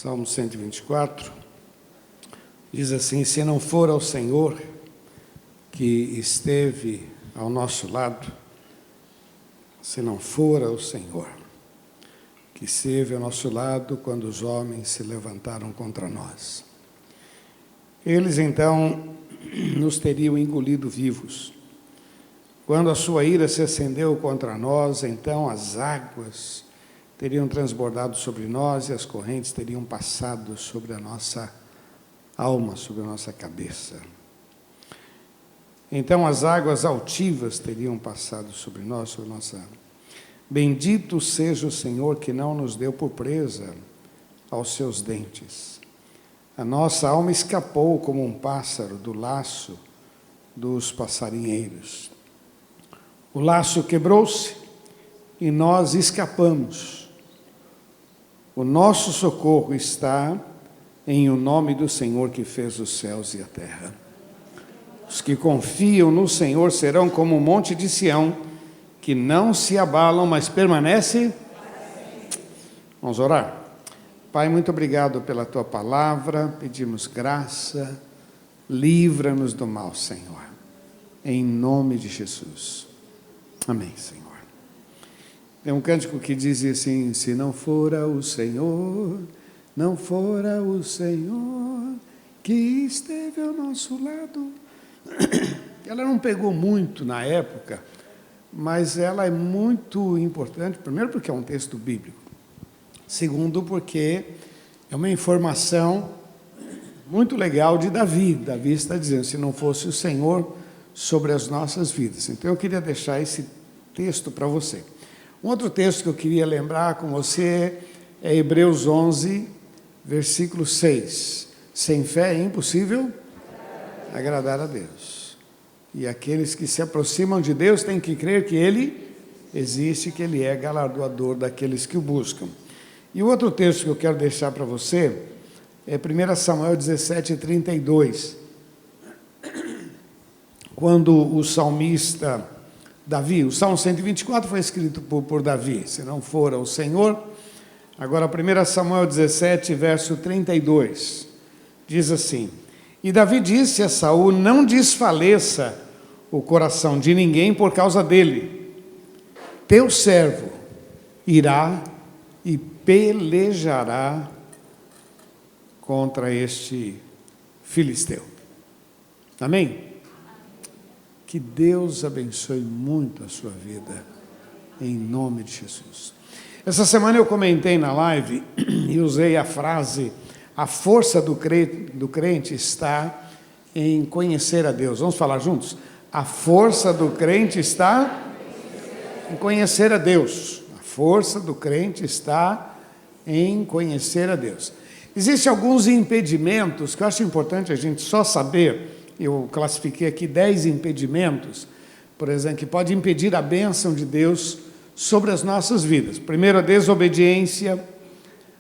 Salmo 124, diz assim: se não for ao Senhor que esteve ao nosso lado, se não for ao Senhor que esteve ao nosso lado quando os homens se levantaram contra nós, eles então nos teriam engolido vivos. Quando a sua ira se acendeu contra nós, então as águas teriam transbordado sobre nós e as correntes teriam passado sobre a nossa alma, sobre a nossa cabeça. Então as águas altivas teriam passado sobre nós, sobre a nossa alma. Bendito seja o Senhor que não nos deu por presa aos seus dentes. A nossa alma escapou como um pássaro do laço dos passarinheiros. O laço quebrou-se e nós escapamos. O nosso socorro está em o nome do Senhor que fez os céus e a terra. Os que confiam no Senhor serão como o monte de Sião, que não se abalam, mas permanece. Vamos orar? Pai, muito obrigado pela Tua palavra, pedimos graça, livra-nos do mal, Senhor, em nome de Jesus. Amém, Senhor. Tem um cântico que diz assim: se não fora o Senhor, não fora o Senhor que esteve ao nosso lado. Ela não pegou muito na época, mas ela é muito importante, primeiro porque é um texto bíblico, segundo porque é uma informação muito legal de Davi. Davi está dizendo: se não fosse o Senhor sobre as nossas vidas. Então eu queria deixar esse texto para você. Um outro texto que eu queria lembrar com você é Hebreus 11, versículo 6. Sem fé é impossível agradar a Deus. E aqueles que se aproximam de Deus têm que crer que Ele existe, que Ele é galardoador daqueles que o buscam. E o outro texto que eu quero deixar para você é 1 Samuel 17, 32. Quando o salmista Davi, o Salmo 124 foi escrito por Davi, se não for ao Senhor. Agora 1 Samuel 17, verso 32, diz assim: e Davi disse a Saul: não desfaleça o coração de ninguém por causa dele. Teu servo irá e pelejará contra este filisteu. Amém? Que Deus abençoe muito a sua vida, em nome de Jesus. Essa semana eu comentei na live e usei a frase: a força do crente está em conhecer a Deus. Vamos falar juntos? A força do crente está em conhecer a Deus. A força do crente está em conhecer a Deus. Existem alguns impedimentos que eu acho importante a gente só saber. Eu classifiquei aqui 10 impedimentos, por exemplo, que pode impedir a bênção de Deus sobre as nossas vidas. Primeiro, a desobediência,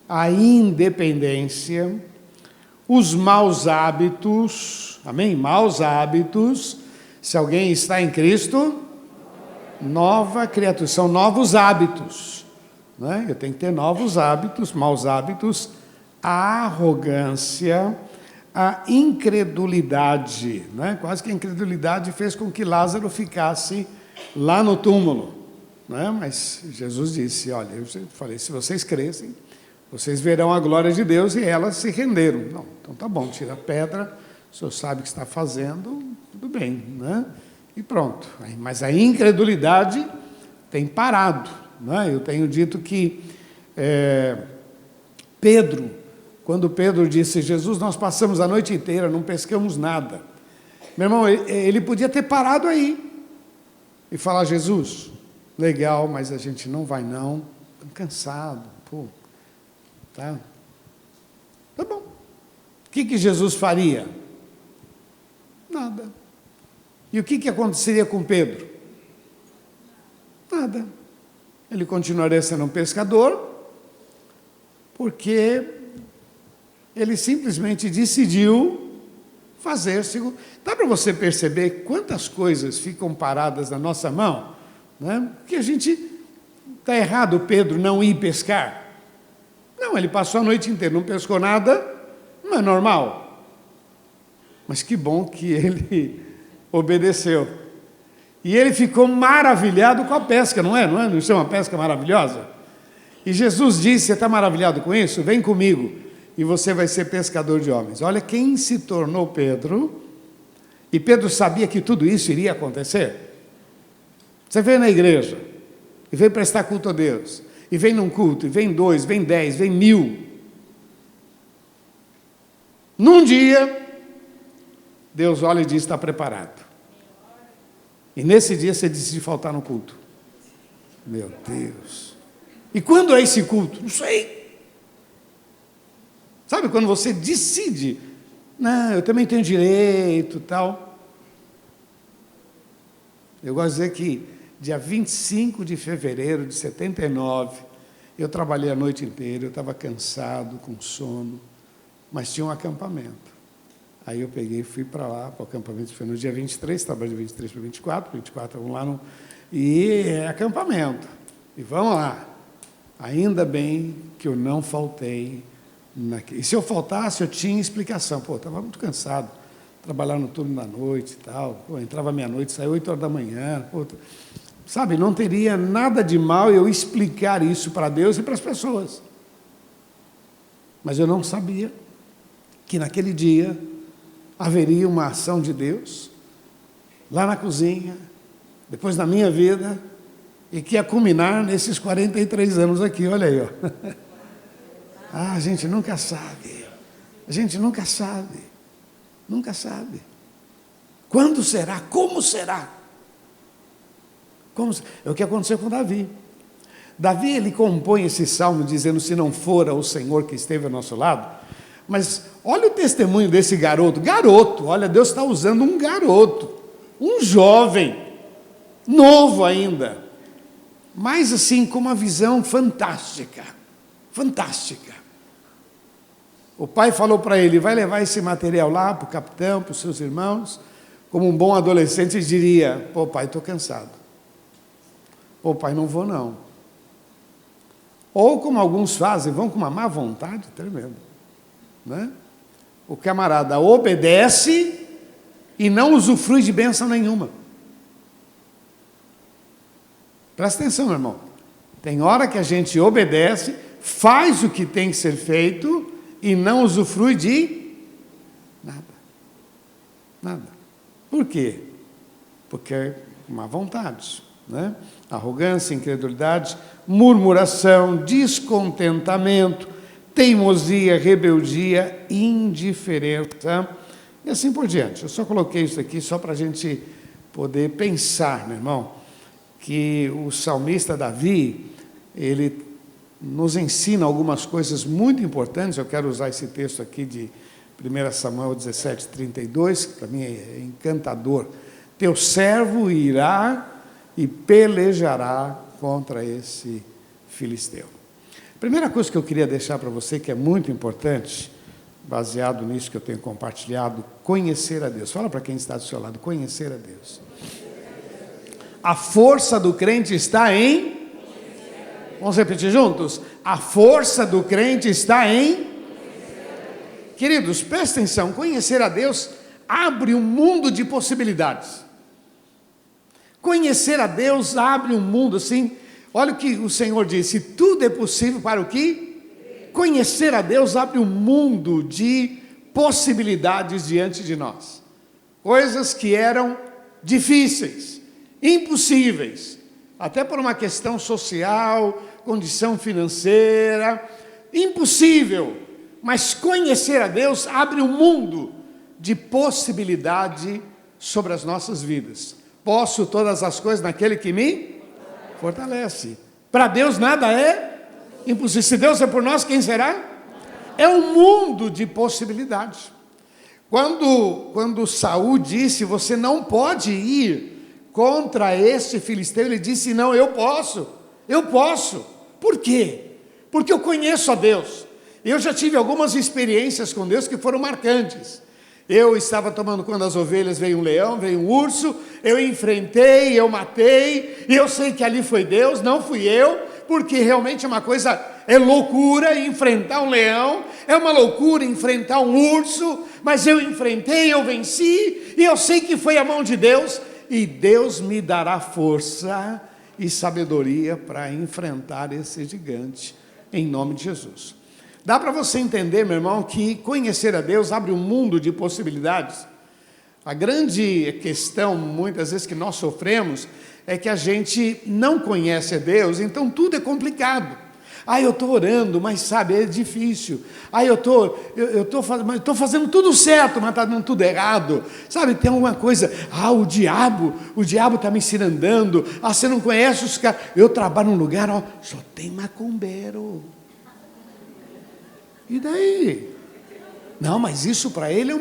a independência, os maus hábitos, amém? Maus hábitos. Se alguém está em Cristo, nova criatura, são novos hábitos, né? Eu tenho que ter novos hábitos, maus hábitos, a arrogância, a incredulidade, né? Quase que a incredulidade fez com que Lázaro ficasse lá no túmulo, né? Mas Jesus disse: olha, eu falei, se vocês crescem, vocês verão a glória de Deus, e elas se renderam. Não, então tá bom, tira a pedra, o senhor sabe o que está fazendo, tudo bem, né? E pronto. Mas a incredulidade tem parado, né? Eu tenho dito que quando Pedro disse: Jesus, nós passamos a noite inteira, não pescamos nada. Meu irmão, ele podia ter parado aí e falar: Jesus, legal, mas a gente não vai não, estamos cansados, pô, tá bom. O que Jesus faria? Nada. E o que aconteceria com Pedro? Nada. Ele continuaria sendo um pescador, porque ele simplesmente decidiu fazer. Dá para você perceber quantas coisas ficam paradas na nossa mão, né? Porque a gente está errado, Pedro, não ir pescar? Não, ele passou a noite inteira, não pescou nada, não é normal. Mas que bom que ele obedeceu. E ele ficou maravilhado com a pesca, não é? Não isso é uma pesca maravilhosa? E Jesus disse, você está maravilhado com isso? Vem comigo e você vai ser pescador de homens. Olha quem se tornou Pedro, e Pedro sabia que tudo isso iria acontecer. Você veio na igreja, e veio prestar culto a Deus, e vem num culto, e vem 2, vem 10, vem 1000. Num dia, Deus olha e diz, está preparado. E nesse dia você decide faltar no culto. Meu Deus. E quando é esse culto? Não sei. Sabe quando você decide, não, eu também tenho direito, tal. Eu gosto de dizer que dia 25 de fevereiro de 79, eu trabalhei a noite inteira, eu estava cansado, com sono, mas tinha um acampamento. Aí eu peguei e fui para lá, para o acampamento, foi no dia 23, trabalhei de 23 para 24, vamos lá, e é acampamento, e vamos lá. Ainda bem que eu não faltei, e se eu faltasse, eu tinha explicação, estava muito cansado, trabalhar no turno da noite e tal, entrava meia-noite, saía 8 horas da manhã, sabe, não teria nada de mal eu explicar isso para Deus e para as pessoas. Mas eu não sabia que naquele dia haveria uma ação de Deus, lá na cozinha, depois na minha vida, e que ia culminar nesses 43 anos aqui, olha aí, ó. A gente nunca sabe, nunca sabe. Quando será? Como será? É o que aconteceu com Davi. Davi, ele compõe esse salmo dizendo, se não fora o Senhor que esteve ao nosso lado. Mas olha o testemunho desse garoto, olha, Deus está usando um garoto, um jovem, novo ainda, mas assim, com uma visão fantástica. O pai falou para ele, vai levar esse material lá para o capitão, para os seus irmãos. Como um bom adolescente, ele diria, pai, estou cansado. Pai, não vou não. Ou como alguns fazem, vão com uma má vontade tremenda. Né? O camarada obedece e não usufrui de bênção nenhuma. Presta atenção, meu irmão. Tem hora que a gente obedece, faz o que tem que ser feito e não usufrui de nada. Por quê? Porque é má vontade, né? Arrogância, incredulidade, murmuração, descontentamento, teimosia, rebeldia, indiferença e assim por diante. Eu só coloquei isso aqui só para a gente poder pensar, meu irmão, que o salmista Davi, ele nos ensina algumas coisas muito importantes. Eu quero usar esse texto aqui de 1 Samuel 17:32, que para mim é encantador. Teu servo irá e pelejará contra esse filisteu. A primeira coisa que eu queria deixar para você, que é muito importante, baseado nisso que eu tenho compartilhado, conhecer a Deus. Fala para quem está do seu lado, conhecer a Deus. A força do crente está em... Vamos repetir juntos? A força do crente está em... Queridos, presta atenção, conhecer a Deus abre um mundo de possibilidades. Conhecer a Deus abre um mundo assim. Olha o que o Senhor disse, tudo é possível para o quê? Conhecer a Deus abre um mundo de possibilidades diante de nós. Coisas que eram difíceis, impossíveis, até por uma questão social, condição financeira, impossível. Mas conhecer a Deus abre um mundo de possibilidade sobre as nossas vidas. Posso todas as coisas naquele que me fortalece. Para Deus nada é impossível. Se Deus é por nós, quem será? É um mundo de possibilidades. Quando Saul disse, você não pode ir contra este filisteu, ele disse, não, eu posso. Por quê? Porque eu conheço a Deus. Eu já tive algumas experiências com Deus que foram marcantes. Eu estava tomando conta das ovelhas, veio um leão, veio um urso, eu enfrentei, eu matei, e eu sei que ali foi Deus, não fui eu, porque realmente é uma coisa é loucura enfrentar um leão, é uma loucura enfrentar um urso, mas eu enfrentei, eu venci, e eu sei que foi a mão de Deus, e Deus me dará força e sabedoria para enfrentar esse gigante, em nome de Jesus. Dá para você entender, meu irmão, que conhecer a Deus abre um mundo de possibilidades. A grande questão, muitas vezes, que nós sofremos, é que a gente não conhece a Deus, então tudo é complicado. Eu estou orando, mas sabe, é difícil. Eu estou fazendo tudo certo, mas está dando tudo errado. Sabe, tem alguma coisa, o diabo está me cirandando. Você não conhece os caras. Eu trabalho num lugar, só tem macumbeiro. E daí? Não, mas isso para ele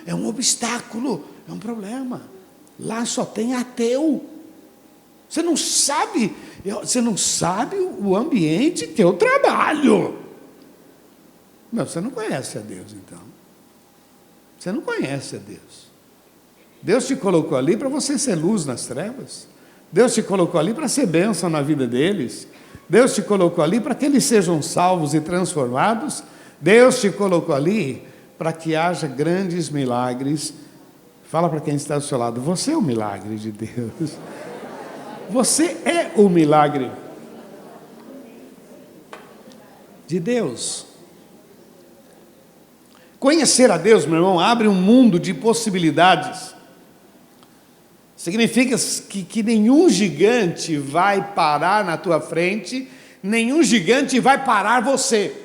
é um obstáculo, é um problema. Lá só tem ateu. Você não sabe o ambiente que eu trabalho. Não, você não conhece a Deus, então. Você não conhece a Deus. Deus te colocou ali para você ser luz nas trevas. Deus te colocou ali para ser bênção na vida deles. Deus te colocou ali para que eles sejam salvos e transformados. Deus te colocou ali para que haja grandes milagres. Fala para quem está do seu lado, você é o milagre de Deus. Você é o milagre de Deus. Conhecer a Deus, meu irmão, abre um mundo de possibilidades. Significa que nenhum gigante vai parar na tua frente, nenhum gigante vai parar você.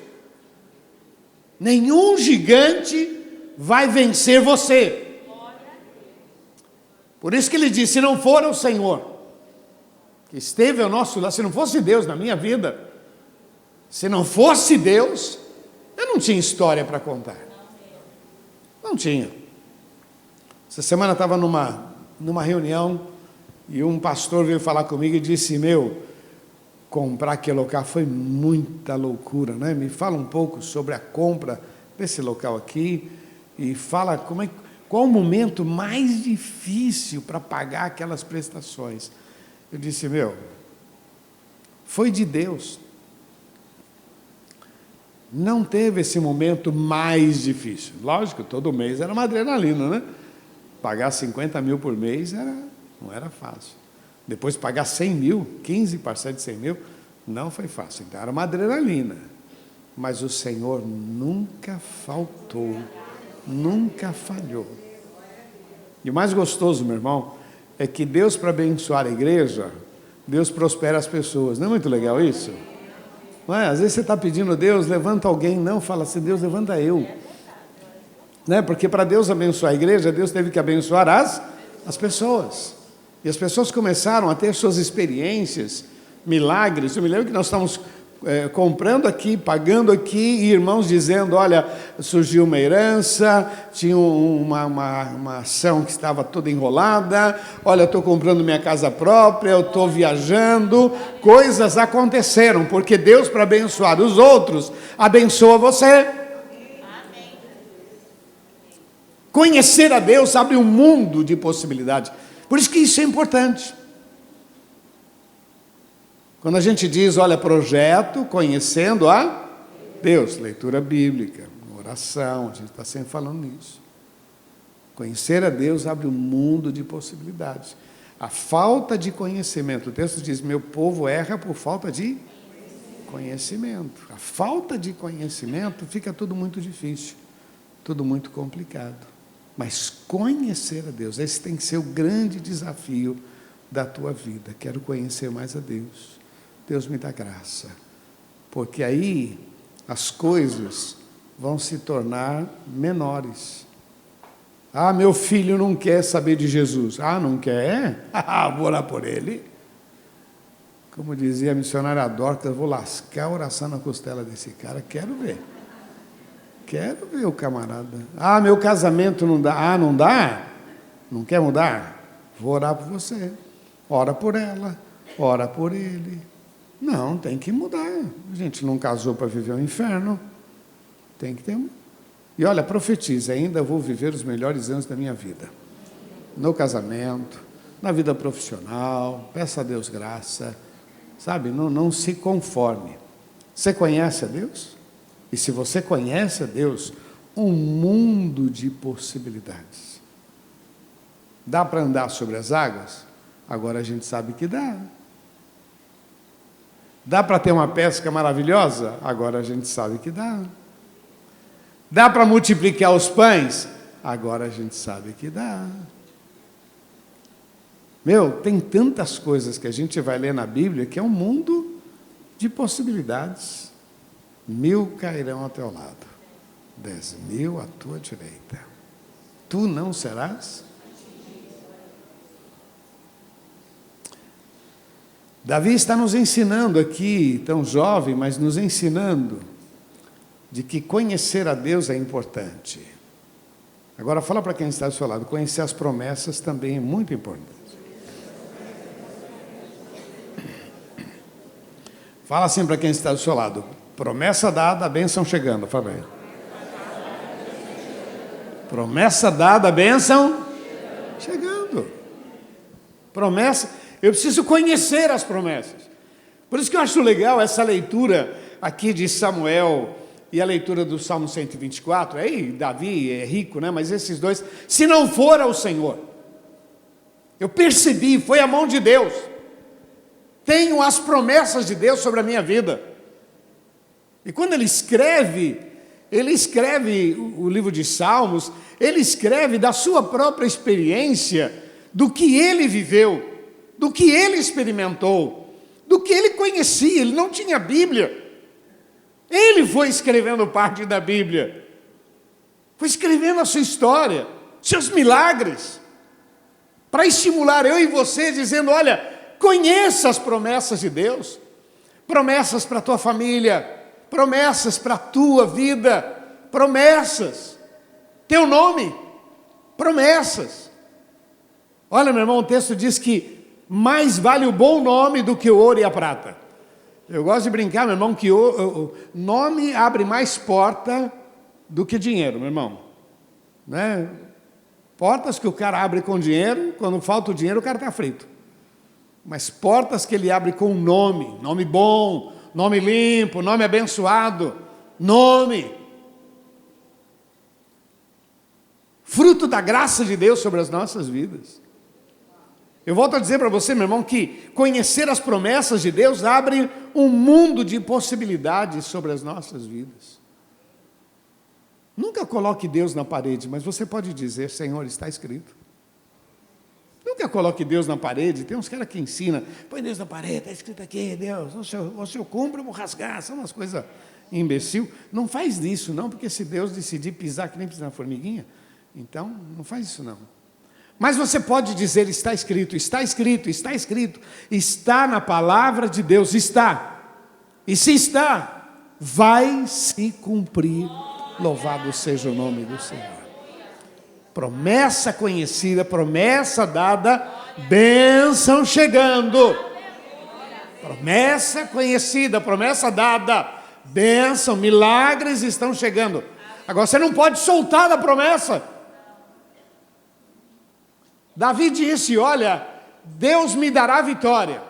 Nenhum gigante vai vencer você. Por isso que ele diz, se não for o Senhor que esteve ao nosso lado, se não fosse Deus na minha vida, se não fosse Deus, eu não tinha história para contar. Não tinha. Essa semana eu estava numa reunião e um pastor veio falar comigo e disse, comprar aquele local foi muita loucura, né? Me fala um pouco sobre a compra desse local aqui e fala qual o momento mais difícil para pagar aquelas prestações. Eu disse, foi de Deus. Não teve esse momento mais difícil. Lógico, todo mês era uma adrenalina, né? Pagar 50 mil por mês não era fácil. Depois pagar 100 mil, 15 parcelas de 100 mil, não foi fácil. Então era uma adrenalina. Mas o Senhor nunca faltou, nunca falhou. E o mais gostoso, meu irmão, é que Deus, para abençoar a igreja, Deus prospera as pessoas. Não é muito legal isso? Não é? Às vezes você está pedindo a Deus, levanta alguém. Não, fala assim, Deus, levanta eu. Né? Porque para Deus abençoar a igreja, Deus teve que abençoar as pessoas. E as pessoas começaram a ter suas experiências, milagres. Eu me lembro que nós estávamos comprando aqui, pagando aqui, e irmãos dizendo, olha, surgiu uma herança, tinha uma ação que estava toda enrolada, olha, eu estou comprando minha casa própria, eu estou viajando, coisas aconteceram, porque Deus, para abençoar os outros, abençoa você. Conhecer a Deus abre um mundo de possibilidades, por isso que isso é importante. Quando a gente diz, olha, projeto, conhecendo a Deus, leitura bíblica, oração, a gente está sempre falando nisso. Conhecer a Deus abre um mundo de possibilidades. A falta de conhecimento, o texto diz, meu povo erra por falta de conhecimento. A falta de conhecimento fica tudo muito difícil, tudo muito complicado. Mas conhecer a Deus, esse tem que ser o grande desafio da tua vida. Quero conhecer mais a Deus. Deus me dá graça, porque aí as coisas vão se tornar menores. Meu filho não quer saber de Jesus. Não quer? Vou orar por ele. Como dizia a missionária Dorcas, vou lascar a oração na costela desse cara. Quero ver o camarada. Meu casamento não dá. Não dá? Não quer mudar? Vou orar por você. Ora por ela, ora por ele. Não, tem que mudar. A gente não casou para viver o inferno. Tem que ter. E olha, profetiza, ainda vou viver os melhores anos da minha vida. No casamento, na vida profissional, peça a Deus graça. Sabe, não se conforme. Você conhece a Deus? E se você conhece a Deus, um mundo de possibilidades. Dá para andar sobre as águas? Agora a gente sabe que dá. Dá para ter uma pesca maravilhosa? Agora a gente sabe que dá. Dá para multiplicar os pães? Agora a gente sabe que dá. Meu, tem tantas coisas que a gente vai ler na Bíblia que é um mundo de possibilidades. 1000 cairão ao teu lado, 10.000 à tua direita. Tu não serás? Davi está nos ensinando aqui, tão jovem, mas nos ensinando de que conhecer a Deus é importante. Agora fala para quem está do seu lado, conhecer as promessas também é muito importante. Fala assim para quem está do seu lado, promessa dada, a bênção chegando. Fala bem. Promessa dada, a bênção chegando. Promessa, eu preciso conhecer as promessas. Por isso que eu acho legal essa leitura aqui de Samuel e a leitura do Salmo 124. Aí Davi é rico, né? Mas esses dois, se não for ao Senhor, eu percebi, foi a mão de Deus. Tenho as promessas de Deus sobre a minha vida. E quando ele escreve o livro de Salmos, ele escreve da sua própria experiência, do que ele viveu, do que ele experimentou, do que ele conhecia. Ele não tinha Bíblia. Ele foi escrevendo parte da Bíblia. Foi escrevendo a sua história, seus milagres, para estimular eu e você, dizendo, olha, conheça as promessas de Deus, promessas para a tua família, promessas para a tua vida, promessas, teu nome, promessas. Olha, meu irmão, o texto diz que mais vale o bom nome do que o ouro e a prata. Eu gosto de brincar, meu irmão, que o nome abre mais porta do que dinheiro, meu irmão. Né? Portas que o cara abre com dinheiro, quando falta o dinheiro o cara está frito. Mas portas que ele abre com nome, nome bom, nome limpo, nome abençoado, nome. Fruto da graça de Deus sobre as nossas vidas. Eu volto a dizer para você, meu irmão, que conhecer as promessas de Deus abre um mundo de possibilidades sobre as nossas vidas. Nunca coloque Deus na parede, mas você pode dizer, Senhor, está escrito. Nunca coloque Deus na parede. Tem uns caras que ensinam, põe Deus na parede, está escrito aqui, Deus, o senhor cumpre, eu vou rasgar, são umas coisas imbecil. Não faz isso não, porque se Deus decidir pisar que nem pisar na formiguinha, então não faz isso não. Mas você pode dizer, está escrito, está escrito, está escrito, está na palavra de Deus, está. E se está, vai se cumprir, louvado seja o nome do Senhor. Promessa conhecida, promessa dada, bênção chegando. Promessa conhecida, promessa dada, bênção, milagres estão chegando. Agora você não pode soltar a promessa. Davi disse, olha, Deus me dará vitória.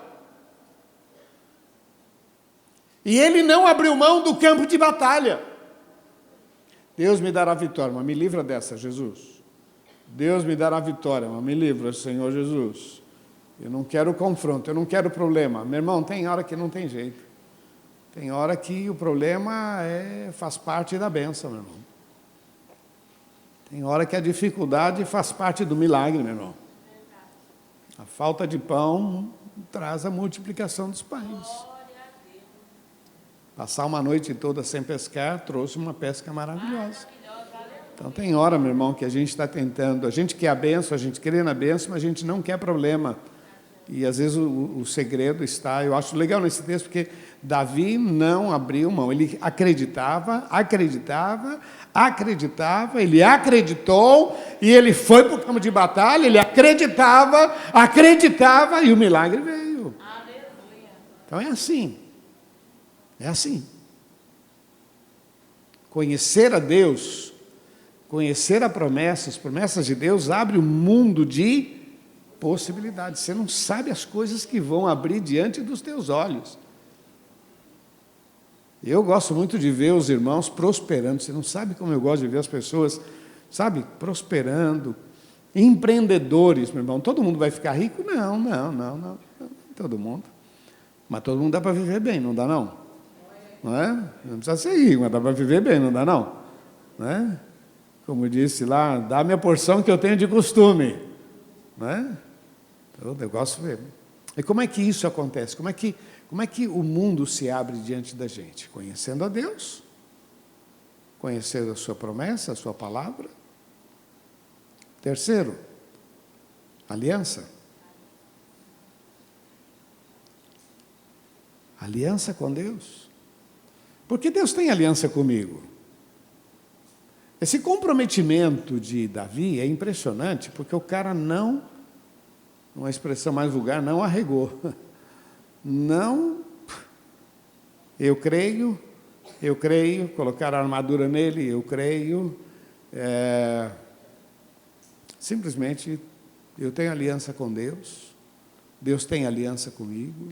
E ele não abriu mão do campo de batalha. Deus me dará vitória, mas me livra dessa, Jesus. Deus me dará vitória, mas me livra, Senhor Jesus. Eu não quero confronto, eu não quero problema. Meu irmão, tem hora que não tem jeito. Tem hora que o problema faz parte da bênção, meu irmão. Tem hora que a dificuldade faz parte do milagre, meu irmão. A falta de pão traz a multiplicação dos pães. Passar uma noite toda sem pescar trouxe uma pesca maravilhosa. Então tem hora, meu irmão, que a gente está tentando, a gente quer a bênção, a gente crê na bênção, mas a gente não quer problema. E às vezes o segredo está, eu acho legal nesse texto, porque Davi não abriu mão, ele acreditava, ele acreditou, e ele foi para o campo de batalha, ele acreditava, e o milagre veio. Então é assim. Conhecer a Deus, conhecer as promessas de Deus, abre um mundo de possibilidades. Você não sabe as coisas que vão abrir diante dos teus olhos. Eu gosto muito de ver os irmãos prosperando. Você não sabe como eu gosto de ver as pessoas, sabe, prosperando. Empreendedores, meu irmão. Todo mundo vai ficar rico? Não. Todo mundo. Mas todo mundo dá para viver bem, não dá não? Não é? Não precisa ser rico, mas dá para viver bem, não dá não? Não é? Como disse lá, dá a minha porção que eu tenho de costume. Não é? Então, eu gosto de ver. E como é que isso acontece? Como é que o mundo se abre diante da gente? Conhecendo a Deus, conhecendo a sua promessa, a sua palavra. Terceiro, aliança. Aliança com Deus. Porque Deus tem aliança comigo. Esse comprometimento de Davi é impressionante, porque o cara não, uma expressão mais vulgar, não arregou. Não, eu creio, colocar a armadura nele, eu creio. Simplesmente, eu tenho aliança com Deus, Deus tem aliança comigo.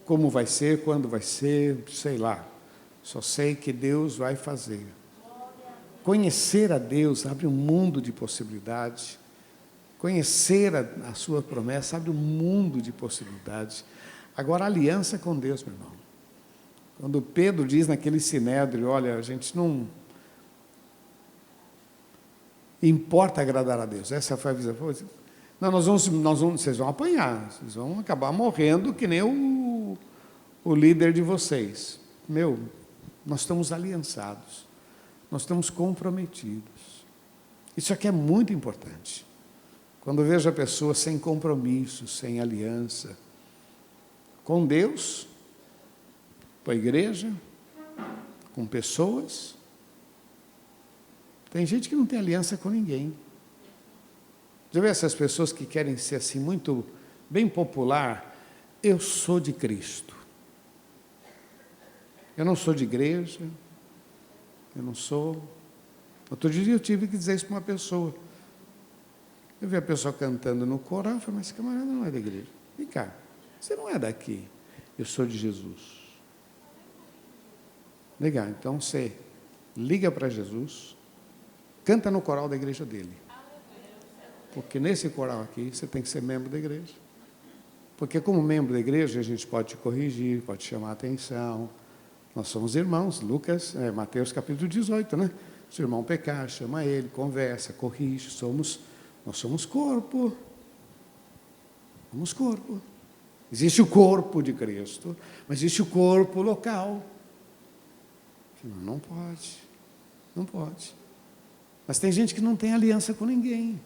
Como vai ser, quando vai ser, sei lá. Só sei que Deus vai fazer. Conhecer a Deus abre um mundo de possibilidades. Conhecer a sua promessa abre um mundo de possibilidades. Agora, a aliança com Deus, meu irmão. Quando Pedro diz naquele sinédrio, olha, a gente não importa agradar a Deus. Essa foi a visão. Não, nós vamos, vocês vão apanhar, vocês vão acabar morrendo que nem o líder de vocês. Nós estamos aliançados, nós estamos comprometidos. Isso aqui é muito importante. Quando eu vejo a pessoa sem compromisso, sem aliança, com Deus, com a igreja, com pessoas. Tem gente que não tem aliança com ninguém. Já viu essas pessoas que querem ser assim muito bem popular? Eu sou de Cristo. Eu não sou de igreja. Eu não sou. Outro dia eu tive que dizer isso para uma pessoa. Eu vi a pessoa cantando no coral, eu falei, mas esse camarada não é da igreja. Vem cá, você não é daqui. Eu sou de Jesus. Legal, então você liga para Jesus, canta no coral da igreja dele. Porque nesse coral aqui, você tem que ser membro da igreja. Porque como membro da igreja, a gente pode te corrigir, pode te chamar a atenção. Nós somos irmãos, Mateus capítulo 18, né? Se o irmão pecar, chama ele, conversa, corrige, nós somos corpo. Somos corpo. Existe o corpo de Cristo, mas existe o corpo local. Não pode. Não pode. Mas tem gente que não tem aliança com ninguém.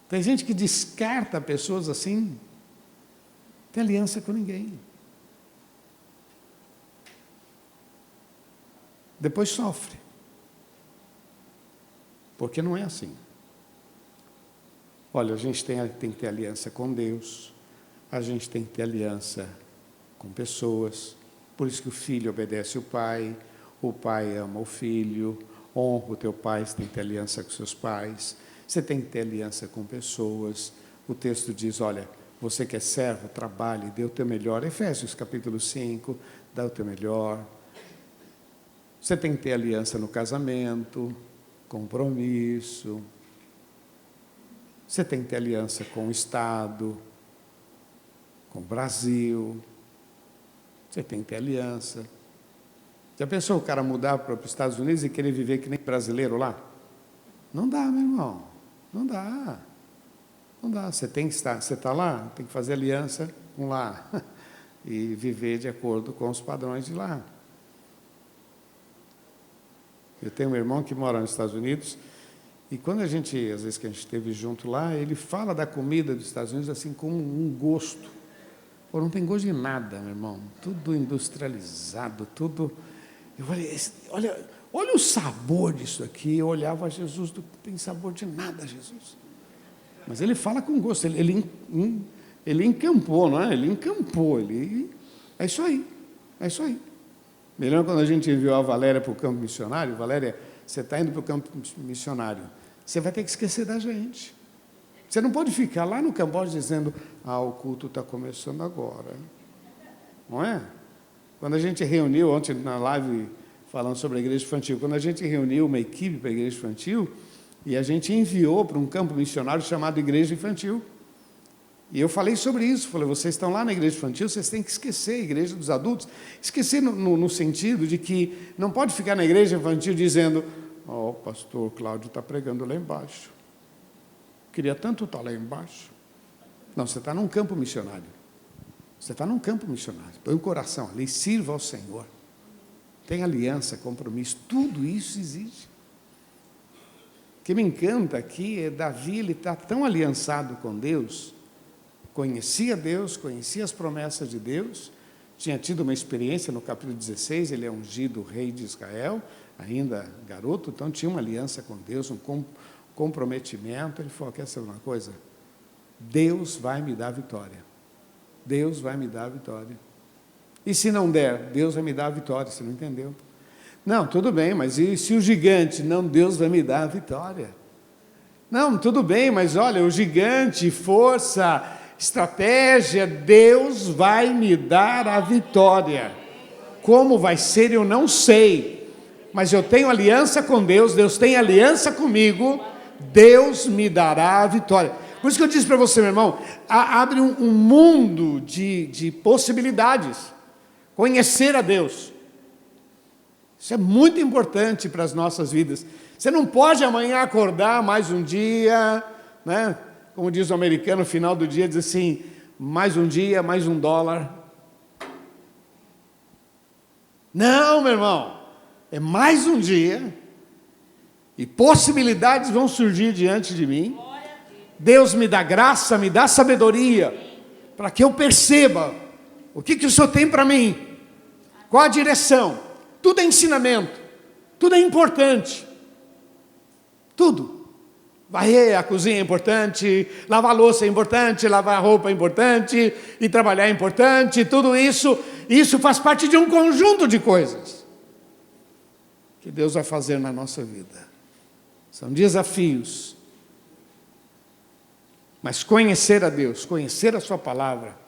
Tem gente que descarta pessoas assim. Não tem aliança com ninguém. Depois sofre. Porque não é assim. Olha, a gente tem que ter aliança com Deus, a gente tem que ter aliança com pessoas, por isso que o filho obedece o pai ama o filho, honra o teu pai, você tem que ter aliança com seus pais, você tem que ter aliança com pessoas. O texto diz, olha, você que é servo, trabalhe, dê o teu melhor. Efésios capítulo 5, dá o teu melhor. Você tem que ter aliança no casamento, compromisso. Você tem que ter aliança com o Estado, com o Brasil. Você tem que ter aliança. Já pensou o cara mudar para os Estados Unidos e querer viver que nem brasileiro lá? Não dá, meu irmão. Não dá. Não dá. Você está lá, tem que fazer aliança com lá. E viver de acordo com os padrões de lá. Eu tenho um irmão que mora nos Estados Unidos, e quando às vezes que a gente esteve junto lá, ele fala da comida dos Estados Unidos assim com um gosto. Pô, não tem gosto de nada, meu irmão. Tudo industrializado, tudo. Eu falei, olha o sabor disso aqui. Eu olhava Jesus, não tem sabor de nada, Jesus. Mas ele fala com gosto, ele encampou, não é? Ele encampou, é isso aí, é isso aí. Me lembro quando a gente enviou a Valéria para o campo missionário. Valéria, você está indo para o campo missionário, você vai ter que esquecer da gente. Você não pode ficar lá no Camboja dizendo, o culto está começando agora. Não é? Quando a gente reuniu, ontem na live, falando sobre a igreja infantil, quando a gente reuniu uma equipe para a igreja infantil, e a gente enviou para um campo missionário chamado Igreja Infantil. E eu falei sobre isso, falei, vocês estão lá na igreja infantil, vocês têm que esquecer a igreja dos adultos. Esquecer no sentido de que não pode ficar na igreja infantil dizendo, o pastor Cláudio está pregando lá embaixo. Queria tanto estar lá embaixo. Não, você está num campo missionário. Você está num campo missionário. Põe o coração ali, sirva ao Senhor. Tem aliança, compromisso, tudo isso existe. O que me encanta aqui é Davi, ele está tão aliançado com Deus, conhecia Deus, conhecia as promessas de Deus, tinha tido uma experiência no capítulo 16, ele é ungido rei de Israel, ainda garoto, então tinha uma aliança com Deus, um comprometimento. Ele falou, quer saber uma coisa? Deus vai me dar a vitória. Deus vai me dar a vitória. E se não der, Deus vai me dar a vitória. Você não entendeu? Não, tudo bem, mas e se o gigante? Não, Deus vai me dar a vitória. Não, tudo bem, mas olha, o gigante, força, estratégia, Deus vai me dar a vitória. Como vai ser, eu não sei. Mas eu tenho aliança com Deus, Deus tem aliança comigo, Deus me dará a vitória. Por isso que eu disse para você, meu irmão, abre um mundo de possibilidades. Conhecer a Deus. Isso é muito importante para as nossas vidas. Você não pode amanhã acordar mais um dia, né? Como diz o americano, no final do dia, diz assim, mais um dia, mais um dólar. Não, meu irmão, é mais um dia, e possibilidades vão surgir diante de mim. Deus me dá graça, me dá sabedoria, para que eu perceba o que o Senhor tem para mim, qual a direção. Tudo é ensinamento, tudo é importante, tudo. Varrer a cozinha é importante, lavar a louça é importante, lavar a roupa é importante, e trabalhar é importante, tudo isso faz parte de um conjunto de coisas que Deus vai fazer na nossa vida. São desafios. Mas conhecer a Deus, conhecer a sua palavra,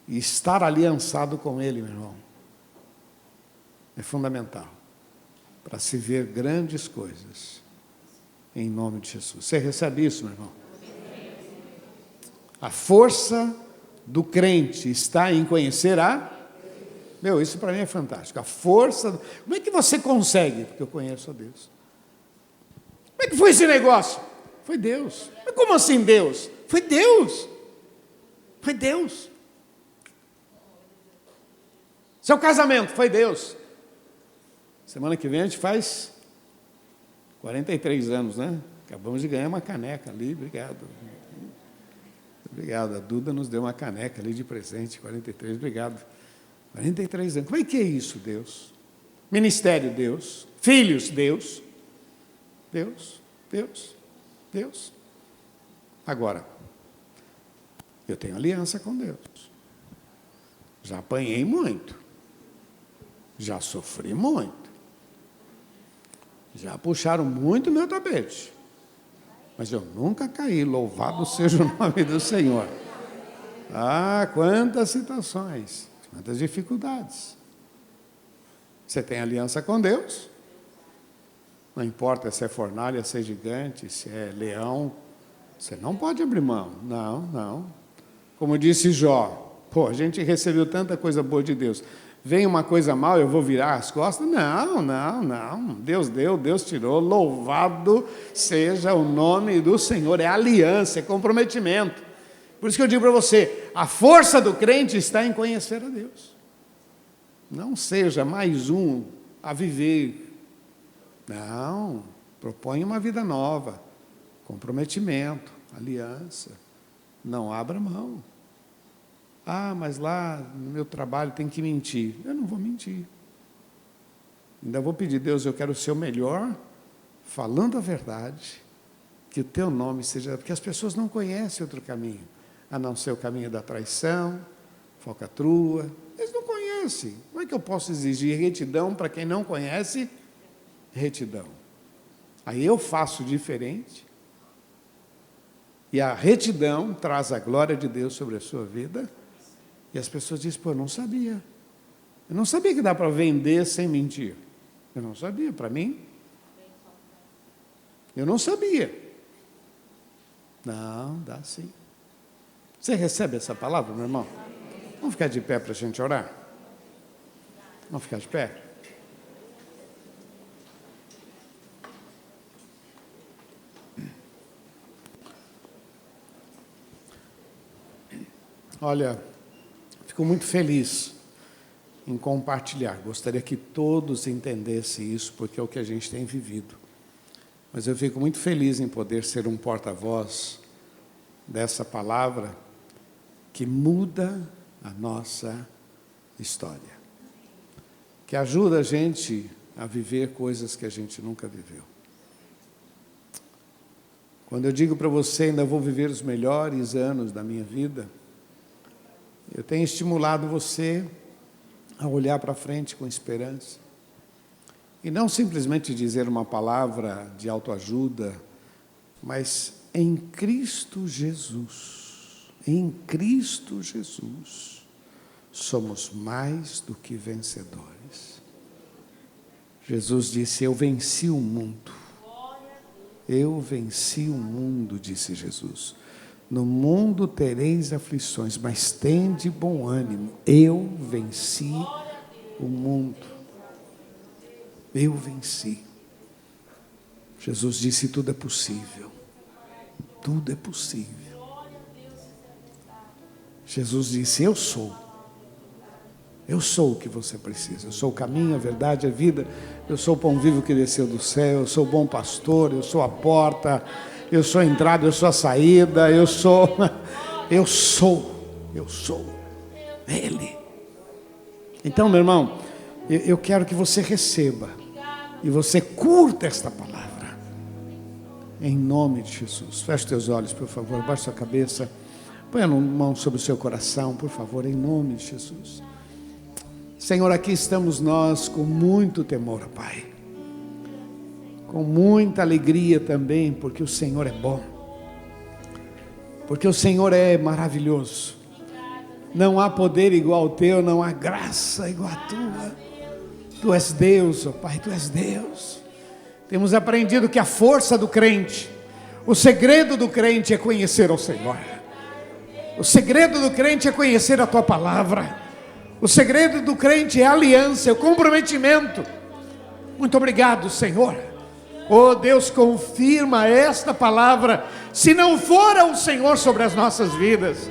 e estar aliançado com Ele, meu irmão, é fundamental para se ver grandes coisas. Em nome de Jesus. Você recebe isso, meu irmão? A força do crente está em conhecer a... Meu, isso para mim é fantástico. A força... Como é que você consegue? Porque eu conheço a Deus. Como é que foi esse negócio? Foi Deus. Mas como assim Deus? Foi Deus. Foi Deus. Seu casamento, foi Deus. Semana que vem a gente faz 43 anos, né? Acabamos de ganhar uma caneca ali, obrigado. Obrigado, a Duda nos deu uma caneca ali de presente, 43, obrigado. 43 anos, como é que é isso, Deus? Ministério, Deus. Filhos, Deus. Deus, Deus, Deus. Agora, eu tenho aliança com Deus. Já apanhei muito. Já sofri muito. Já puxaram muito meu tapete, mas eu nunca caí, louvado seja o nome do Senhor. Ah, quantas situações, quantas dificuldades. Você tem aliança com Deus, não importa se é fornalha, se é gigante, se é leão, você não pode abrir mão, não. Como disse Jó, a gente recebeu tanta coisa boa de Deus, vem uma coisa mal, eu vou virar as costas? Não. Deus deu, Deus tirou. Louvado seja o nome do Senhor. É aliança, é comprometimento. Por isso que eu digo para você, a força do crente está em conhecer a Deus. Não seja mais um a viver. Não, propõe uma vida nova. Comprometimento, aliança. Não abra mão. Ah, mas lá no meu trabalho tem que mentir. Eu não vou mentir. Ainda vou pedir, Deus, eu quero ser o melhor, falando a verdade, que o teu nome seja... Porque as pessoas não conhecem outro caminho, a não ser o caminho da traição, falcatrua. Eles não conhecem. Como é que eu posso exigir retidão para quem não conhece retidão? Aí eu faço diferente, e a retidão traz a glória de Deus sobre a sua vida. E as pessoas dizem, eu não sabia. Eu não sabia que dá para vender sem mentir. Eu não sabia, para mim. Eu não sabia. Não, dá sim. Você recebe essa palavra, meu irmão? Vamos ficar de pé para a gente orar? Vamos ficar de pé? Olha, fico muito feliz em compartilhar. Gostaria que todos entendessem isso, porque é o que a gente tem vivido. Mas eu fico muito feliz em poder ser um porta-voz dessa palavra que muda a nossa história, que ajuda a gente a viver coisas que a gente nunca viveu. Quando eu digo para você, ainda vou viver os melhores anos da minha vida, eu tenho estimulado você a olhar para frente com esperança e não simplesmente dizer uma palavra de autoajuda, mas em Cristo Jesus, somos mais do que vencedores. Jesus disse: eu venci o mundo. Eu venci o mundo, disse Jesus. No mundo tereis aflições, mas tende bom ânimo. Eu venci o mundo. Eu venci. Jesus disse: tudo é possível. Tudo é possível. Jesus disse: eu sou. Eu sou o que você precisa. Eu sou o caminho, a verdade, a vida. Eu sou o pão vivo que desceu do céu. Eu sou o bom pastor. Eu sou a porta. Eu sou a entrada, eu sou a saída, eu sou Ele. Então, meu irmão, eu quero que você receba e você curta esta palavra, em nome de Jesus. Feche teus olhos, por favor, baixe sua cabeça, põe a mão sobre o seu coração, por favor, em nome de Jesus. Senhor, aqui estamos nós com muito temor, Pai. Com muita alegria também, porque o Senhor é bom, porque o Senhor é maravilhoso. Não há poder igual ao teu, não há graça igual à tua. Tu és Deus, ó Pai, tu és Deus. Temos aprendido que a força do crente, o segredo do crente é conhecer ao Senhor. O segredo do crente é conhecer a tua palavra. O segredo do crente é a aliança, é o comprometimento. Muito obrigado, Senhor. Oh Deus, confirma esta palavra. Se não for o Senhor sobre as nossas vidas,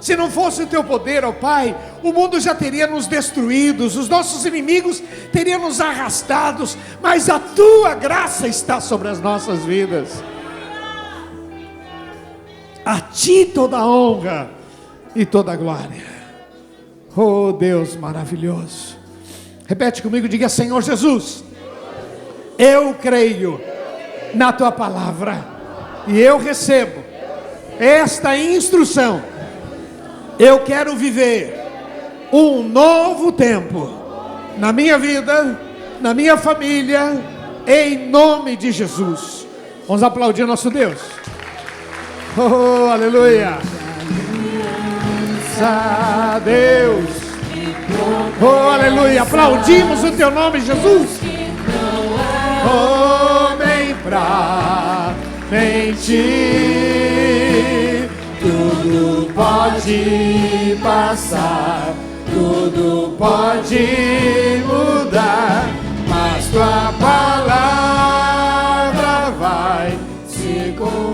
se não fosse o teu poder, ó Pai, o mundo já teria nos destruídos, os nossos inimigos teriam nos arrastados, mas a tua graça está sobre as nossas vidas. A ti toda a honra e toda a glória. Oh Deus maravilhoso. Repete comigo, diga: Senhor Jesus, eu creio na tua palavra e eu recebo esta instrução. Eu quero viver um novo tempo na minha vida, na minha família, em nome de Jesus. Vamos aplaudir nosso Deus. Oh, aleluia. A Deus. Oh, aleluia. Aplaudimos o teu nome, Jesus. Homem pra mentir, tudo pode passar, tudo pode mudar, mas tua palavra vai se cumprir.